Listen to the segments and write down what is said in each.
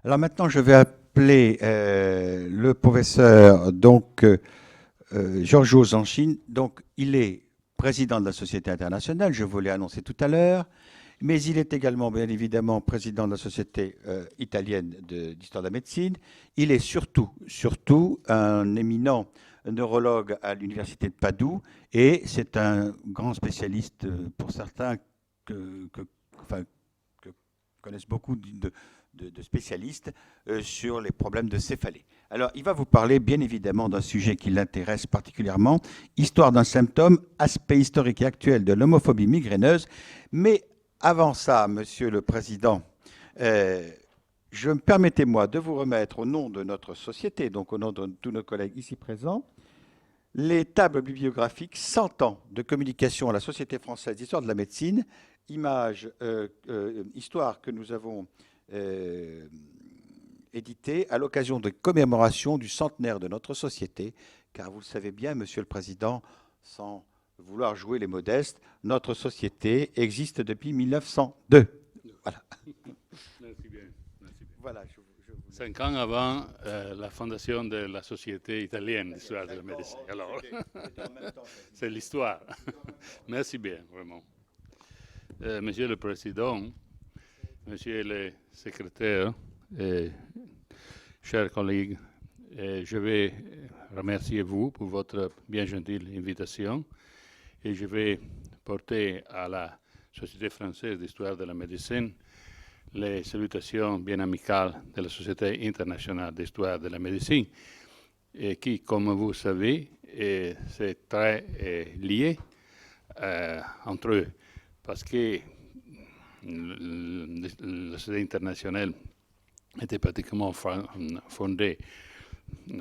Alors maintenant, je vais appeler le professeur Giorgio ZANCHIN. Donc, il est président de la Société internationale, je vous l'ai annoncé tout à l'heure, mais il est également, bien évidemment, président de la Société italienne d'histoire de la médecine. Il est surtout un éminent neurologue à l'université de Padoue et c'est un grand spécialiste pour certains que, enfin, que connaissent beaucoup de spécialistes sur les problèmes de céphalée. Alors, il va vous parler bien évidemment d'un sujet qui l'intéresse particulièrement, Histoire d'un symptôme, aspect historique et actuel de l'homophobie migraineuse. Mais avant ça, Monsieur le Président, permettez-moi de vous remettre au nom de notre société, donc au nom de tous nos collègues ici présents, les tables bibliographiques 100 ans de communication à la Société Française d'Histoire de la Médecine, histoire que nous avons édité à l'occasion de commémoration du centenaire de notre société, car vous le savez bien, Monsieur le Président, sans vouloir jouer les modestes, notre société existe depuis 1902. Voilà. Merci bien. Merci bien. Voilà, 5 ans avant la fondation de la Société italienne d'histoire de la médecine. Alors, c'est l'histoire. Merci bien, vraiment. Monsieur le Président, Monsieur le Secrétaire, chers collègues, je vais remercier vous pour votre bien gentille invitation et je vais porter à la Société Française d'Histoire de la Médecine les salutations bien amicales de la Société internationale d'Histoire de la Médecine, et qui, comme vous savez, c'est très lié entre eux, parce que la Société internationale était pratiquement fondée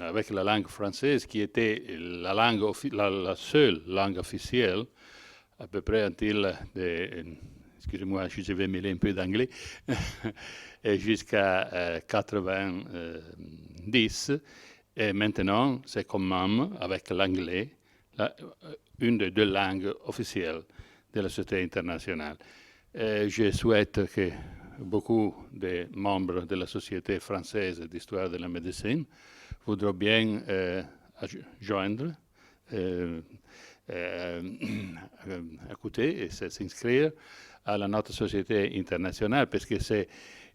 avec la langue française, qui était la seule langue officielle, à peu près until excusez-moi, je vais mêler un peu d'anglais, jusqu'à 90. Et maintenant, c'est quand même, avec l'anglais, une des deux langues officielles de la Société internationale. Je souhaite que beaucoup de membres de la Société française d'histoire de la médecine voudront bien joindre, écouter et s'inscrire à notre société internationale, parce que c'est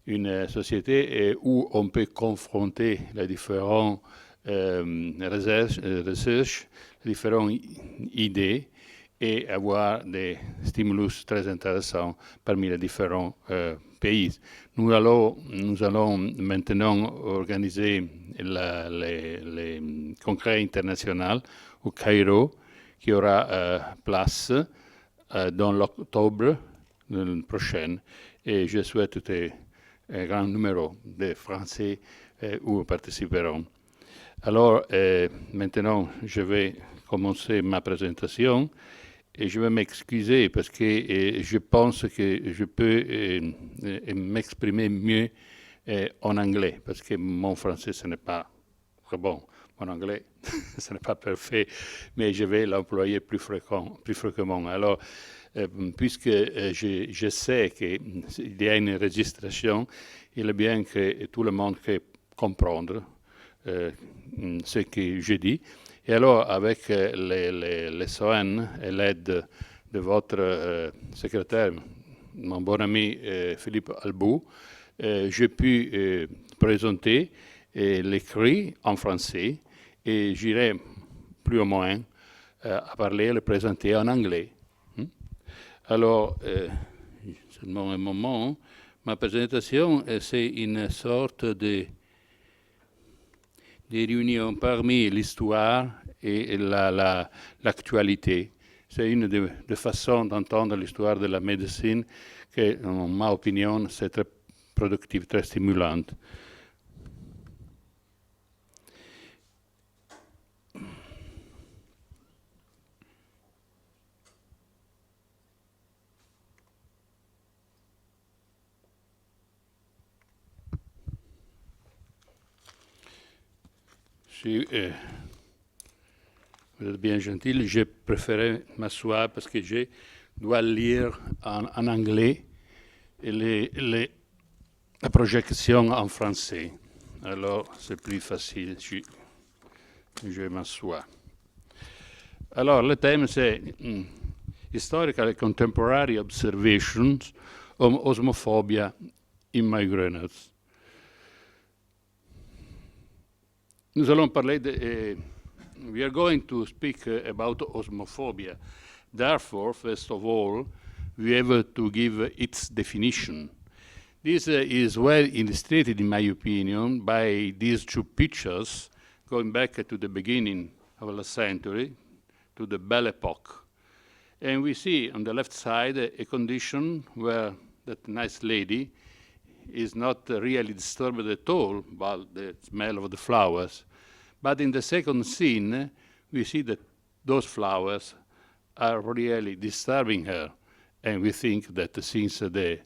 une société où on peut confronter les différentes recherches, les différentes idées et avoir des stimulus très intéressants parmi les différents pays. Nous allons maintenant organiser les congrès internationaux au Cairo, qui aura place dans l'octobre prochain, et je souhaite un grand numéro de Français où participeront. Alors, maintenant, je vais commencer ma présentation et je vais m'excuser parce que je pense que je peux m'exprimer mieux en anglais, parce que mon français, ce n'est pas très bon. Mon anglais, ce n'est pas parfait, mais je vais l'employer plus fréquemment. Alors, puisque je sais qu'il y a une enregistration, il est bien que tout le monde puisse comprendre ce que je dis. Et alors, avec les soins et l'aide de votre secrétaire, mon bon ami Philippe Albou, j'ai pu présenter l'écrit en français, et j'irai plus ou moins à parler, le présenter en anglais. Alors, seulement un moment, ma présentation, c'est une sorte de réunion parmi l'histoire et l'actualité. C'est une des façons d'entendre l'histoire de la médecine qui, en ma opinion, c'est très productive, très stimulante. Si vous êtes bien gentil, j'ai préféré m'asseoir parce que je dois lire en anglais et la projection en français. Alors, c'est plus facile, je m'assois. Alors, le thème, c'est Historical and Contemporary Observations on Osmophobia in Migraineuse. Nous allons parler we are going to speak about osmophobia. Therefore, first of all, we have to give its definition. This is well illustrated, in my opinion, by these two pictures going back to the beginning of the last century, to the Belle Epoque. And we see on the left side a condition where that nice lady is not really disturbed at all by the smell of the flowers. But in the second scene, we see that those flowers are really disturbing her. And we think that since the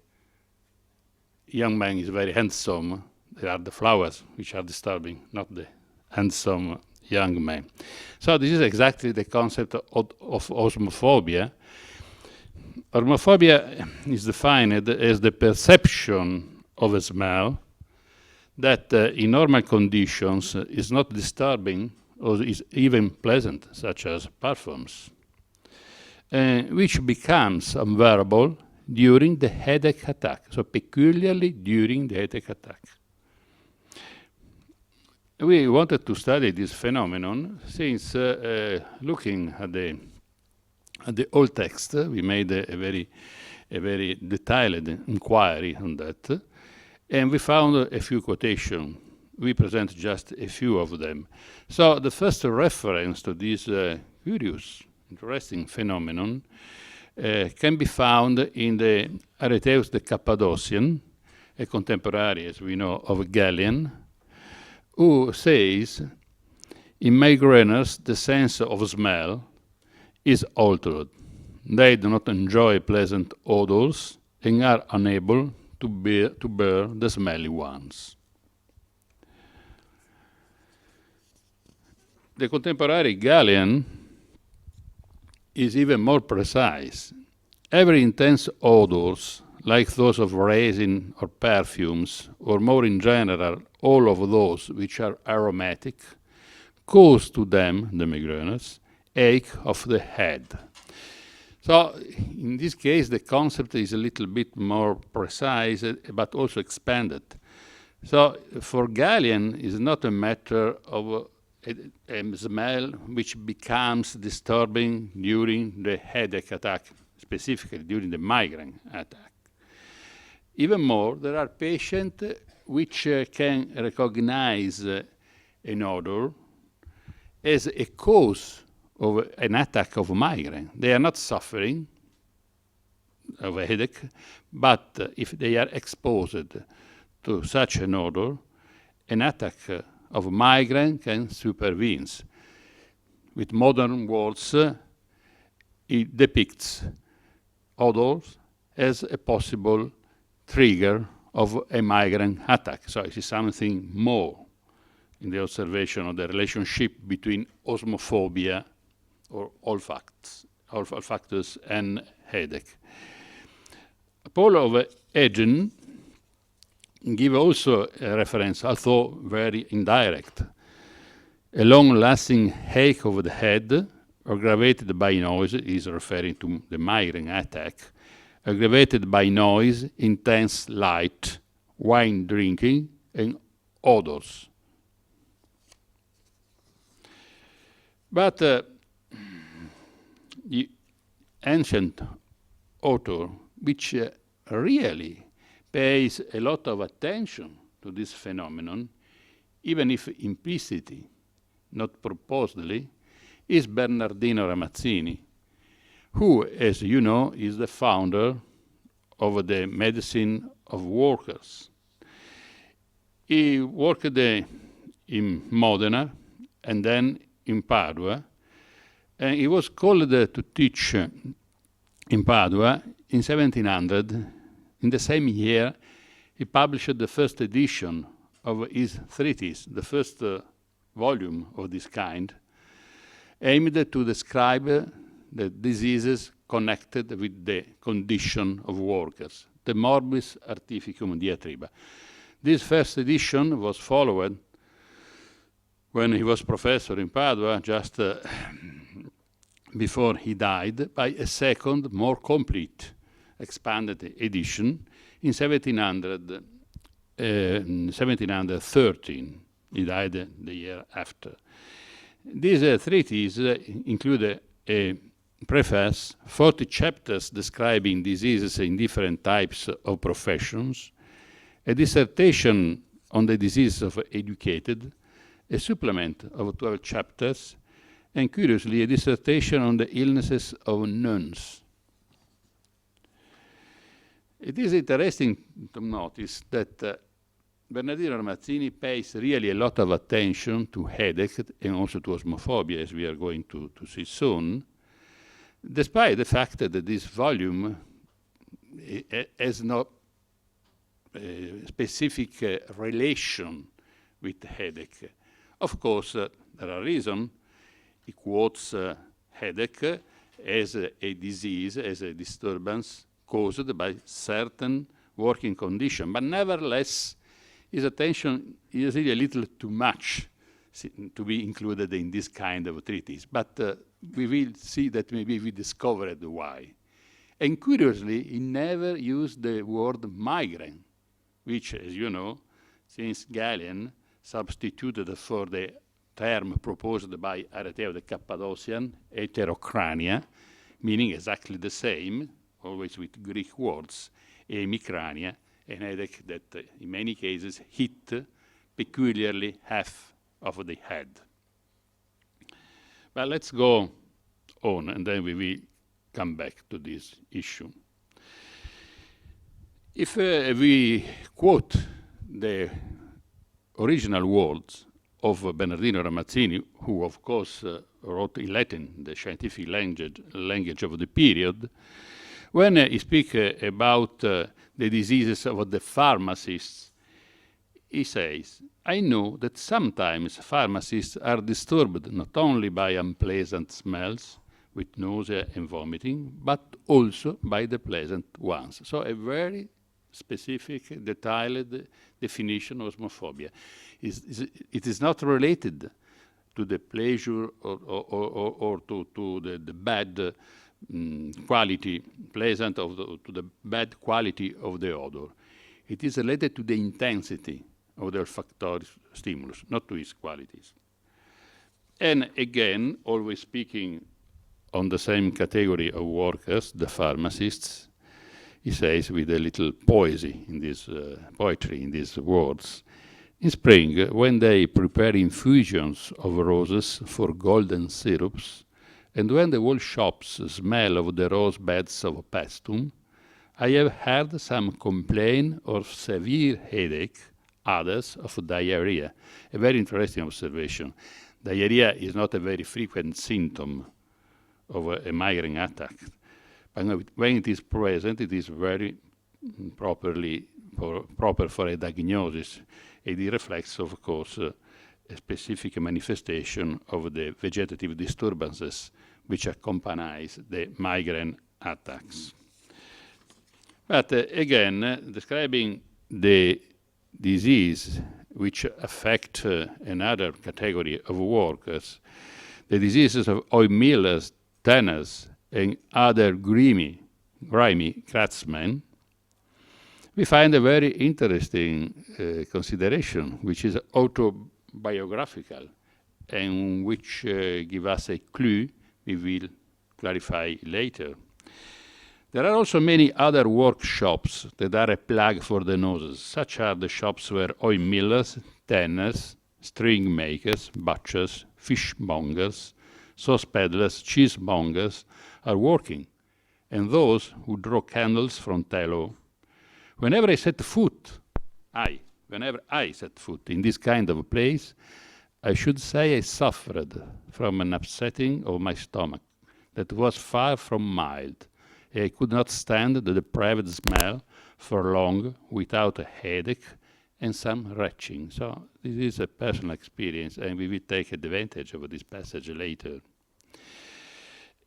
young man is very handsome, they are the flowers which are disturbing, not the handsome young man. So this is exactly the concept of osmophobia. Osmophobia is defined as the perception of a smell that in normal conditions is not disturbing or is even pleasant, such as perfumes, which becomes unbearable during the headache attack, so peculiarly during the headache attack. We wanted to study this phenomenon since looking at the old text, we made a very detailed inquiry on that, and we found a few quotations. We present just a few of them. So the first reference to this curious, interesting phenomenon can be found in the Areteus the Cappadocian, a contemporary, as we know, of Galen, who says, in migraineurs, the sense of smell is altered. They do not enjoy pleasant odors and are unable to bear the smelly ones. The contemporary Galen is even more precise. Every intense odors, like those of resin or perfumes, or more in general, all of those which are aromatic, cause to them, the migraineurs, ache of the head. So in this case, the concept is a little bit more precise, but also expanded. So for Galen, it's not a matter of a smell which becomes disturbing during the headache attack, specifically during the migraine attack. Even more, there are patients which can recognize an odor as a cause of an attack of migraine. They are not suffering of a headache, but if they are exposed to such an odor, an attack of migraine can supervene. With modern words, it depicts odors as a possible trigger of a migraine attack. So it is something more in the observation of the relationship between osmophobia or olfactus and headache. Paul of Egen give also a reference, although very indirect. A long-lasting ache of the head, aggravated by noise, is referring to the migraine attack, aggravated by noise, intense light, wine drinking, and odors. But the ancient author, which really pays a lot of attention to this phenomenon, even if implicitly, not purposely, is Bernardino Ramazzini, who, as you know, is the founder of the Medicine of Workers. He worked in Modena and then in Padua, and he was called to teach in Padua in 1700. In the same year, he published the first edition of his treatise, the first volume of this kind, aimed to describe the diseases connected with the condition of workers, the morbis artificium diatriba. This first edition was followed when he was professor in Padua, just before he died, by a second, more complete, expanded edition in 1713. He died the year after. This treatise included a preface, 40 chapters describing diseases in different types of professions, a dissertation on the diseases of educated, a supplement of 12 chapters, and curiously, a dissertation on the illnesses of nuns. It is interesting to notice that Bernardino Ramazzini pays really a lot of attention to headache and also to osmophobia, as we are going to see soon, despite the fact that this volume has no specific relation with headache. Of course, there are reasons. He quotes headache as a disease, as a disturbance caused by certain working condition, but nevertheless, his attention is really a little too much to be included in this kind of treatise. But we will see that maybe we discovered why. And curiously, he never used the word migraine, which, as you know, since Galen substituted for the term proposed by Areteo the Cappadocian, heterocrania, meaning exactly the same, always with Greek words, hemicrania, an headache that in many cases hit peculiarly half of the head. But let's go on, and then we will come back to this issue. If we quote the original words of Bernardino Ramazzini, who of course wrote in Latin, the scientific language of the period, when he speaks about the diseases of the pharmacists, he says, I know that sometimes pharmacists are disturbed not only by unpleasant smells, with nausea and vomiting, but also by the pleasant ones. So a very specific, detailed definition of osmophobia. It is not related to the pleasure or to the bad quality, pleasant to the bad quality of the odor. It is related to the intensity of the olfactory stimulus, not to its qualities. And again, always speaking on the same category of workers, the pharmacists, he says with a little poesy in this poetry, in these words, in spring, when they prepare infusions of roses for golden syrups, and when the whole shops smell of the rose beds of Paestum, I have heard some complain of severe headache, others of diarrhea. A very interesting observation. Diarrhea is not a very frequent symptom of a migraine attack. But when it is present, it is very proper for a diagnosis. It reflects, of course, a specific manifestation of the vegetative disturbances which accompanies the migraine attacks. But again, describing the disease which affect another category of workers, the diseases of oil millers, tanners, and other grimy craftsmen, we find a very interesting consideration, which is autobiographical, and which give us a clue we will clarify later. There are also many other workshops that are a plug for the noses. Such are the shops where oil millers, tanners, string makers, butchers, fishmongers, sauce peddlers, cheesemongers are working, and those who draw candles from tallow. Whenever I set foot in this kind of a place, I should say I suffered from an upsetting of my stomach that was far from mild. I could not stand the depraved smell for long without a headache and some retching. So this is a personal experience, and we will take advantage of this passage later.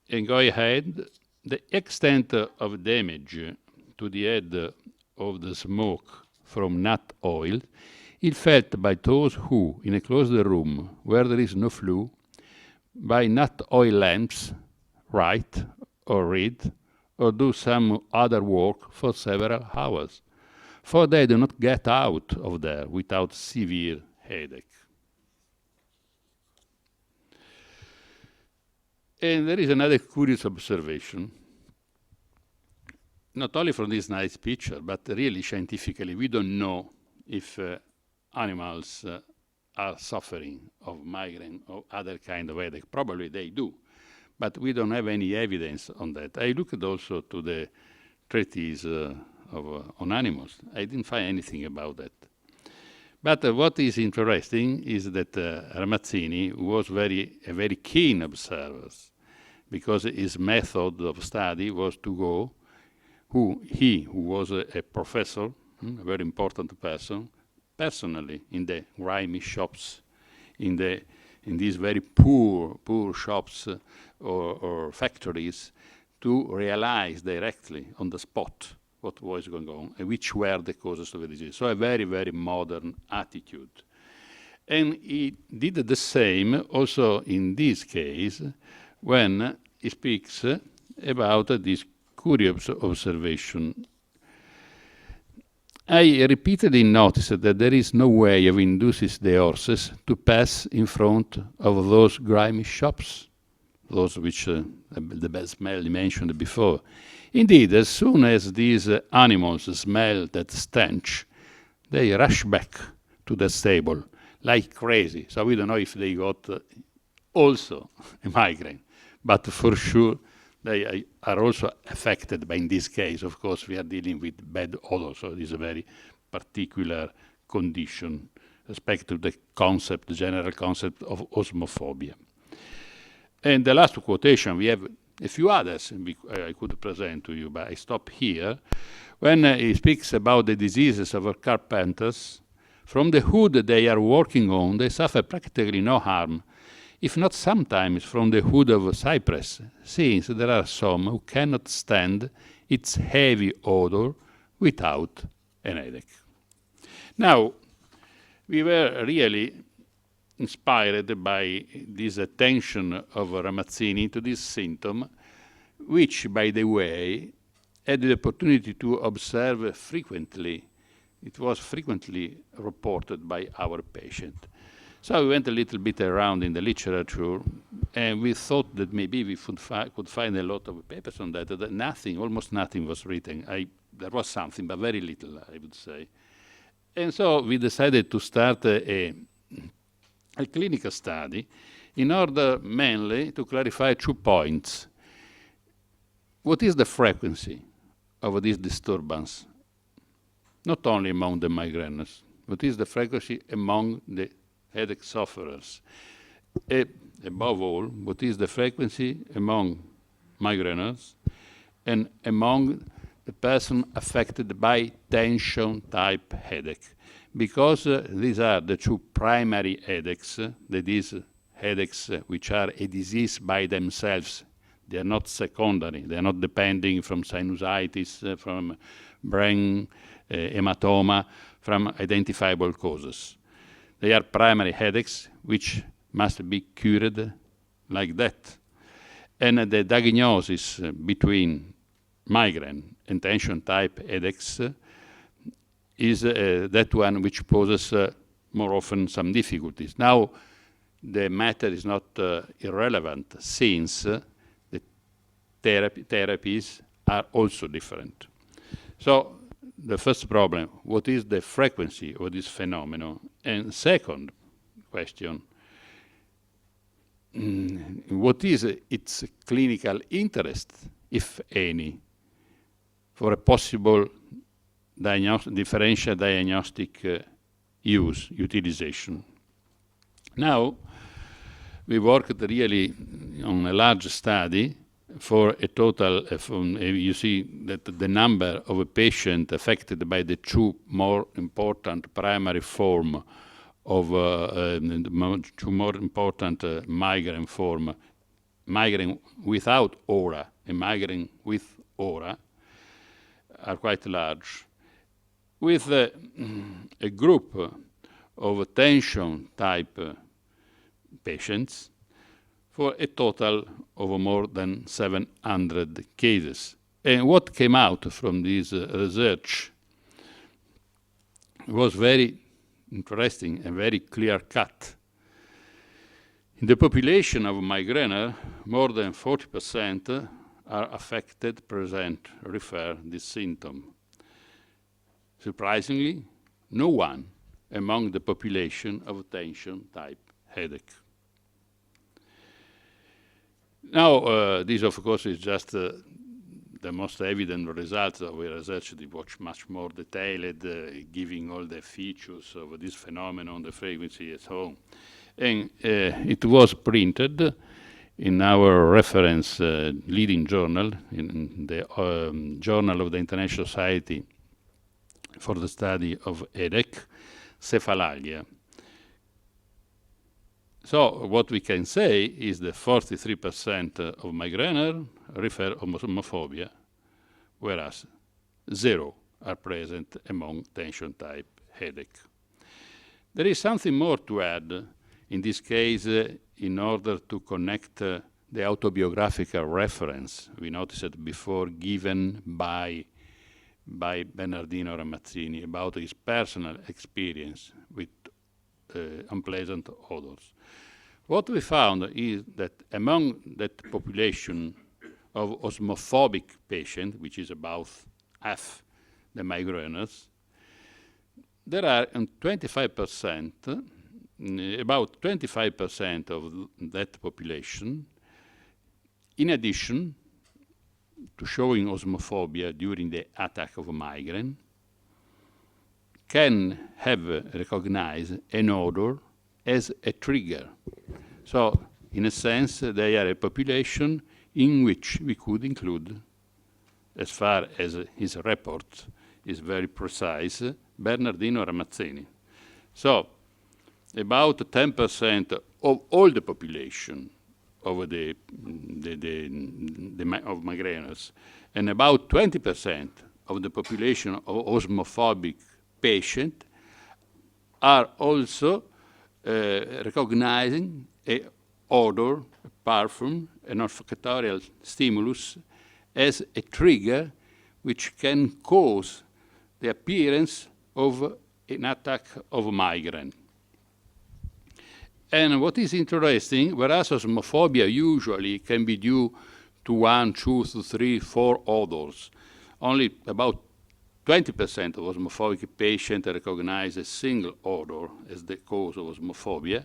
And go ahead, the extent of damage to the head of the smoke from nut oil, is felt by those who, in a closed room where there is no flue, by nut oil lamps, write or read or do some other work for several hours, for they do not get out of there without severe headache. And there is another curious observation, not only from this nice picture, but really scientifically, we don't know if animals are suffering of migraine or other kind of headache. Probably they do, but we don't have any evidence on that. I looked also to the treatise on animals. I didn't find anything about that. But what is interesting is that Ramazzini was a very keen observer, because his method of study was to go, who was a professor, a very important person, personally in the grimy shops, in these very poor shops or factories, to realize directly on the spot what was going on and which were the causes of the disease. So a very, very modern attitude. And he did the same also in this case when he speaks about this curious observation. I repeatedly noticed that there is no way of inducing the horses to pass in front of those grimy shops, those which the bad smell mentioned before. Indeed, as soon as these animals smell that stench, they rush back to the stable like crazy. So we don't know if they got also a migraine, but for sure they are also affected by, in this case, of course, we are dealing with bad odor, so it is a very particular condition respect to the concept, the general concept of osmophobia. And the last quotation, we have a few others I could present to you, but I stop here. When he speaks about the diseases of carpenters, from the wood they are working on, they suffer practically no harm, if not sometimes from the wood of cypress, since there are some who cannot stand its heavy odor without an headache. Now, we were really inspired by this attention of Ramazzini to this symptom, which, by the way, had the opportunity to observe frequently. It was frequently reported by our patient. So we went a little bit around in the literature, and we thought that maybe we could find a lot of papers on that, that nothing, almost nothing was written. There was something, but very little, I would say. And so we decided to start a clinical study in order mainly to clarify 2 points. What is the frequency of this disturbance? Not only among the migraineurs, what is the frequency among the headache sufferers? Above all, what is the frequency among migraineurs and among the person affected by tension-type headache? Because these are the 2 primary headaches, that is, headaches which are a disease by themselves. They are not secondary. They are not depending from sinusitis, from brain hematoma, from identifiable causes. They are primary headaches which must be cured like that. And the diagnosis between migraine and tension-type headaches is that one which poses more often some difficulties. Now, the matter is not irrelevant, since the therapies are also different. So the first problem, what is the frequency of this phenomenon? And second question, what is its clinical interest, if any, for a possible differential diagnostic utilization? Now, we worked really on a large study for a total, you see that the number of a patient affected by the 2 more important primary form of 2 more important migraine form, migraine without aura and migraine with aura, are quite large. with a group of tension type patients for a total of more than 700 cases. And what came out from this research was very interesting and very clear-cut. In the population of migraine, more than 40% are affected, present, refer this symptom. Surprisingly, no one among the population of tension-type headache. Now, this, of course, is just the most evident result of a research that was much more detailed, giving all the features of this phenomenon, the frequency, and so on. And it was printed in our reference leading journal, in the Journal of the International Society for the Study of Headache, Cephalalia. So what we can say is that 43% of migraineurs refer homophobia, whereas 0 are present among tension-type headache. There is something more to add, in this case, in order to connect the autobiographical reference we noticed before given by Bernardino Ramazzini about his personal experience with unpleasant odors. What we found is that among that population of osmophobic patients, which is about half the migraineurs, there are 25%, about 25% of that population, in addition to showing osmophobia during the attack of migraine, can have recognized an odor as a trigger. So, in a sense, they are a population in which we could include, as far as his report is very precise, Bernardino Ramazzini. So, about 10% of all the population of of migraineurs, and about 20% of the population of osmophobic patients are also recognizing an odor, a perfume, an olfactorial stimulus as a trigger which can cause the appearance of an attack of migraine. And what is interesting, whereas osmophobia usually can be due to 1, 2, 3, 4 odors, only about 20% of osmophobic patients recognize a single odor as the cause of osmophobia.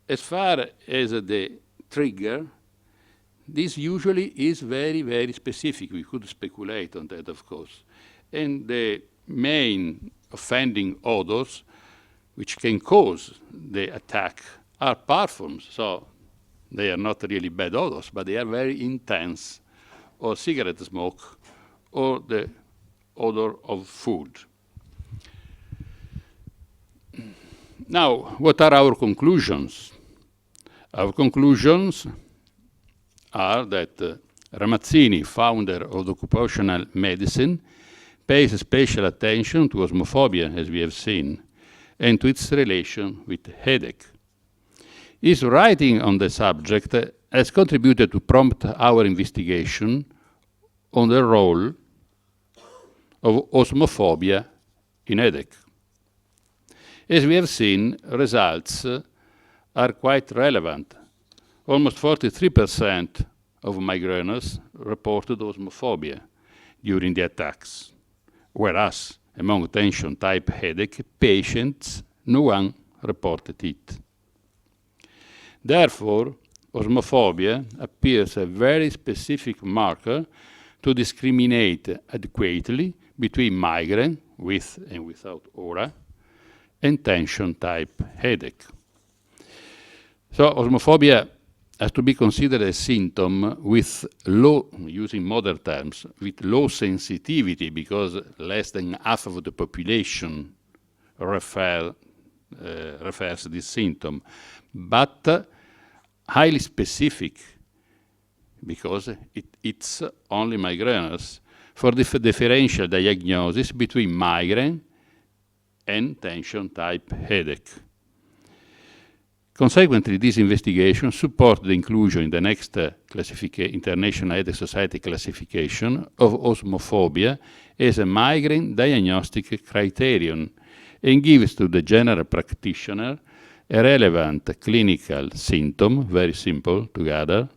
As far as the trigger, this usually is very, very specific. We could speculate on that, of course. And the main offending odors which can cause the attack are perfumes. So they are not really bad odors, but they are very intense, or cigarette smoke, or the odor of food. Now, what are our conclusions? Our conclusions are that Ramazzini, founder of occupational medicine, pays special attention to osmophobia, as we have seen, and to its relation with headache. His writing on the subject has contributed to prompt our investigation on the role of osmophobia in headache. As we have seen, results are quite relevant. Almost 43% of migraineurs reported osmophobia during the attacks, whereas among tension-type headache patients, no one reported it. Therefore, osmophobia appears a very specific marker to discriminate adequately between migraine, with and without aura, and tension-type headache. So osmophobia has to be considered a symptom with low, using modern terms, with low sensitivity, because less than half of the population refers this symptom, but highly specific, because it's only migraineurs for the differential diagnosis between migraine and tension type headache. Consequently, this investigation supports the inclusion in the next International Headache Society classification of osmophobia as a migraine diagnostic criterion and gives to the general practitioner a relevant clinical symptom, very simple together,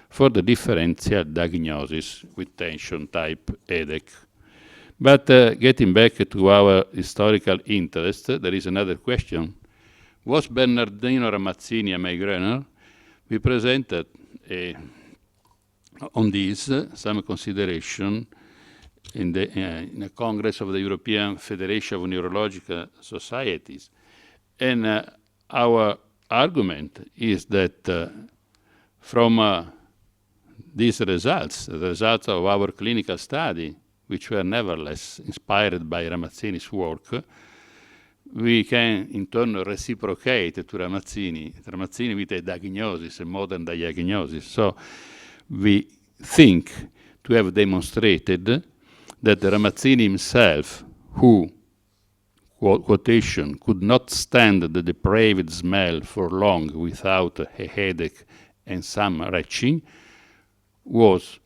for the differential diagnosis with tension type headache. But getting back to our historical interest, there is another question. Was Bernardino Ramazzini a migrainer? We presented on this some consideration in a Congress of the European Federation of Neurological Societies. And our argument is that from these results, the results of our clinical study, which were nevertheless inspired by Ramazzini's work, we can in turn reciprocate to Ramazzini with a diagnosis, a modern diagnosis. So we think to have demonstrated that Ramazzini himself, who, quotation, could not stand the depraved smell for long without a headache and some retching, was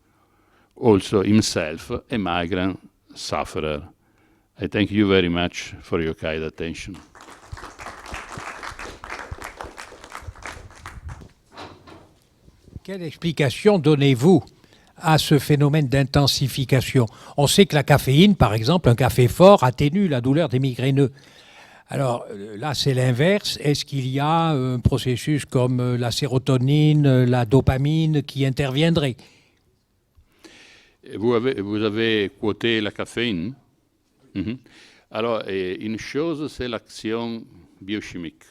also himself a migraine sufferer. I thank you very much for your kind attention. Quelle explication donnez-vous à ce phénomène d'intensification? On sait que la caféine, par exemple, un café fort atténue la douleur des migraineux. Alors là, c'est l'inverse. Est-ce qu'il y a un processus comme la sérotonine, la dopamine qui interviendrait? Vous avez quoté la caféine. Alors, une chose, c'est l'action biochimique.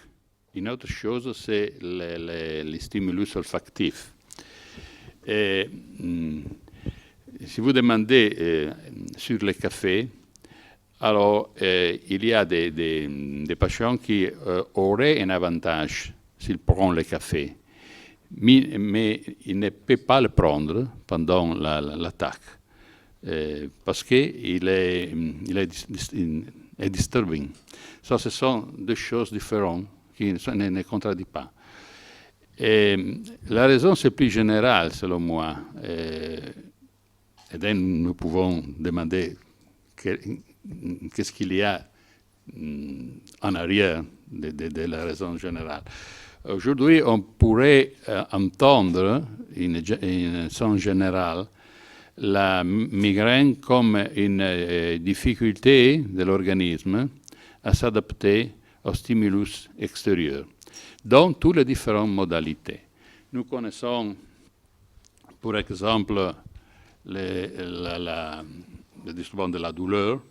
Une autre chose, c'est les stimulus olfactifs. Et, si vous demandez sur le café, alors il y a des patients qui auraient un avantage s'ils prennent le café, mais ils ne peuvent pas le prendre pendant l'attaque. Parce qu'il est disturbing. Ça, ce sont deux choses différentes qui ne contradisent pas. Et la raison, c'est plus générale, selon moi. Et donc, nous pouvons demander qu'est-ce qu'il y a en arrière de la raison générale. Aujourd'hui, on pourrait entendre, in sens général, la migraine comme une difficulté de l'organisme à s'adapter aux stimulus extérieurs, dans toutes les différentes modalités. Nous connaissons, par exemple, le disturbant de la douleur,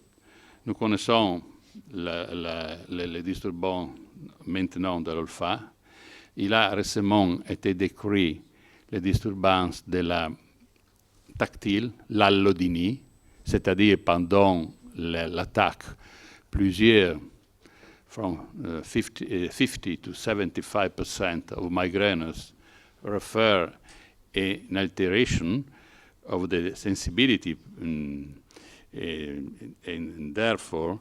nous connaissons les disturbants maintenant de l'olfact. Il a récemment été décrit les disturbances de la tactile, l'allodynie, c'est-à-dire pendant l'attaque, plusieurs, from 50 to 75% of migraineurs refer an alteration of the sensibility and therefore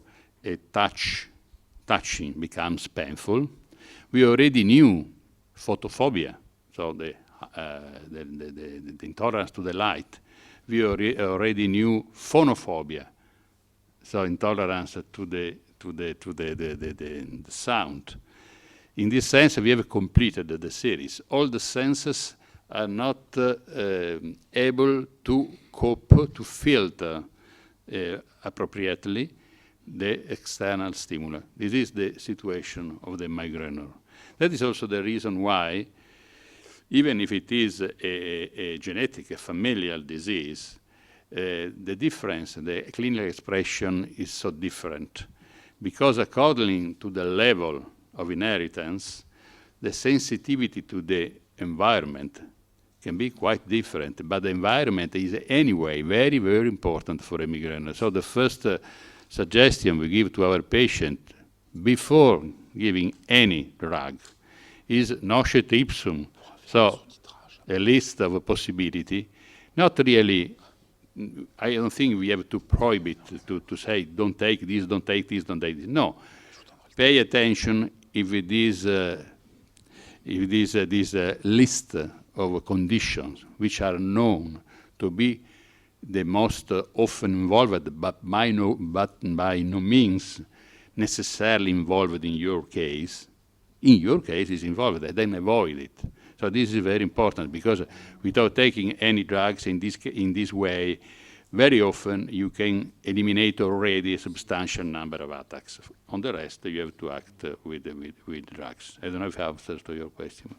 touching becomes painful. We already knew photophobia, so the intolerance to the light. We already knew phonophobia, so intolerance to the sound. In this sense, we have completed the series. All the senses are not able to cope, to filter appropriately the external stimuli. This is the situation of the migraineur. That is also the reason why, even if it is a genetic, a familial disease, the difference, the clinical expression is so different. Because according to the level of inheritance, the sensitivity to the environment can be quite different, but the environment is anyway very, very important for a migraine. So the first suggestion we give to our patient before giving any drug is nocet ipsum, so a list of a possibility, not really I don't think we have to prohibit to say, don't take this, don't take this, don't take this. No. Pay attention if it is this list of conditions which are known to be the most often involved, but by no means necessarily involved in your case. In your case, is involved, then avoid it. So this is very important, because without taking any drugs in this way, very often you can eliminate already a substantial number of attacks. On the rest, you have to act with drugs. I don't know if I answered to your question.